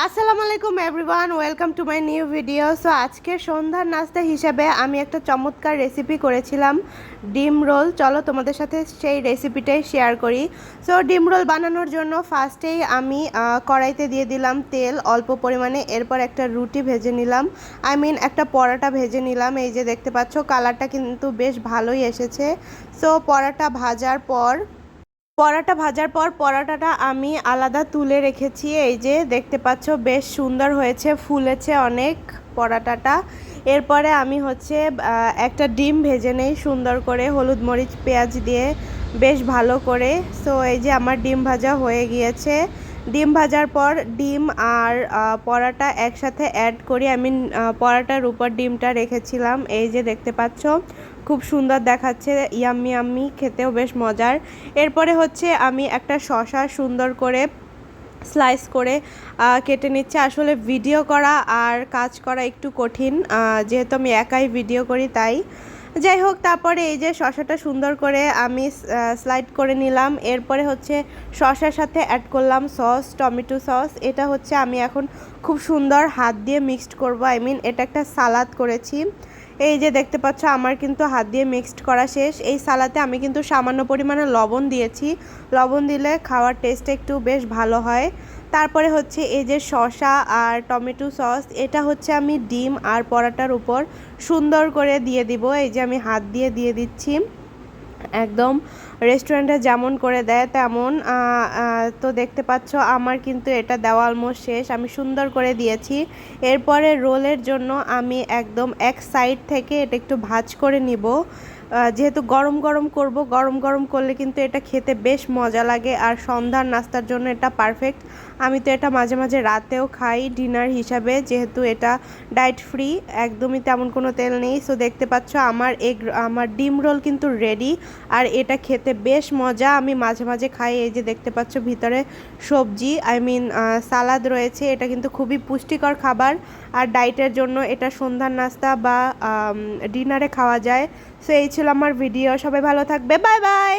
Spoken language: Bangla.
আসসালামু আলাইকুম everyone, welcome to my new video. So আজকে সন্ধ্যার নাস্তা হিসেবে আমি একটা চমৎকার রেসিপি করেছিলাম, ডিম রোল। চলো তোমাদের সাথে সেই রেসিপিটাই শেয়ার করি। সো ডিম রোল বানানোর জন্য ফার্স্টেই আমি কড়াইতে দিয়ে দিলাম তেল অল্প পরিমাণে। এরপর একটা রুটি ভেজে নিলাম, একটা পরোটা ভেজে নিলাম। এই যে দেখতে পাচ্ছ কালারটা কিন্তু বেশ ভালোই এসেছে। সো পরোটা ভাজার পর পরোটাটা আমি আলাদা তুলে রেখেছি। এই যে দেখতে পাচ্ছ বেশ সুন্দর হয়েছে, ফুলেছে অনেক পরোটাটা। এরপরে আমি একটা ডিম ভেজে নেই সুন্দর করে, হলুদ মরিচ পেঁয়াজ দিয়ে বেশ ভালো করে। সো এই যে আমার ডিম ভাজা হয়ে গিয়েছে। ডিম ভাজার পর ডিম আর পরোটা একসাথে অ্যাড করি। পরোটার উপর ডিমটা রেখেছিলাম। এই যে দেখতে পাচ্ছ খুব সুন্দর দেখাচ্ছে, ইয়াম্মি ইয়াম্মি, খেতেও বেশ মজার। এরপরে আমি একটা শসা সুন্দর করে স্লাইস করে কেটে নিচ্ছে। আসলে ভিডিও করা আর কাজ করা একটু কঠিন, যেহেতু আমি একাই ভিডিও করি তাই। যাই হোক, তারপরে এই যে শসাটা সুন্দর করে আমি স্লাইড করে নিলাম। এরপরে শসার সাথে অ্যাড করলাম সস, টমেটো সস। এটা আমি এখন খুব সুন্দর হাত দিয়ে মিক্সড করব। এটা একটা সালাদ করেছি। এই যে দেখতে পাচ্ছ আমার কিন্তু হাত দিয়ে মিক্সড করা শেষ। এই সালাদে আমি কিন্তু সামান্য পরিমাণে লবণ দিয়েছি। লবণ দিলে খাওয়ার টেস্ট একটু বেশ ভালো হয়। তারপরে এই যে শসা আর টমেটো সস, এটা আমি ডিম আর পরোটার উপর সুন্দর করে দিয়ে দিব। এই যে আমি হাত দিয়ে দিয়ে দিচ্ছি, একদম রেস্টুরেন্টে যেমন করে দেয় তেমন। তো দেখতে পাচ্ছ আমার কিন্তু এটা দেওয়া অলমোস্ট শেষ, আমি সুন্দর করে দিয়েছি। এরপরে রোলের জন্য আমি একদম এক সাইড থেকে এটা একটু ভাঁজ করে নিব। যেহেতু গরম গরম করব, গরম গরম করলে কিন্তু এটা খেতে বেশ মজা লাগে, আর সন্ধ্যার নাস্তার জন্য এটা পারফেক্ট। আমি তো এটা মাঝে মাঝে রাতেও খাই ডিনার হিসাবে, যেহেতু এটা ডায়েট ফ্রি, একদমই তেমন কোনো তেল নেই। সো দেখতে পাচ্ছ আমার ডিম রোল কিন্তু রেডি, আর এটা খেতে বেশ মজা। আমি মাঝে মাঝে খাই। এই যে দেখতে পাচ্ছ ভিতরে সবজি সালাদ রয়েছে। এটা কিন্তু খুবই পুষ্টিকর খাবার, আর ডায়েটের জন্য এটা সন্ধ্যার নাস্তা বা ডিনারে খাওয়া যায়। সো এই ছিল আমার ভিডিও। সবাই ভালো থাকবে, বাই বাই।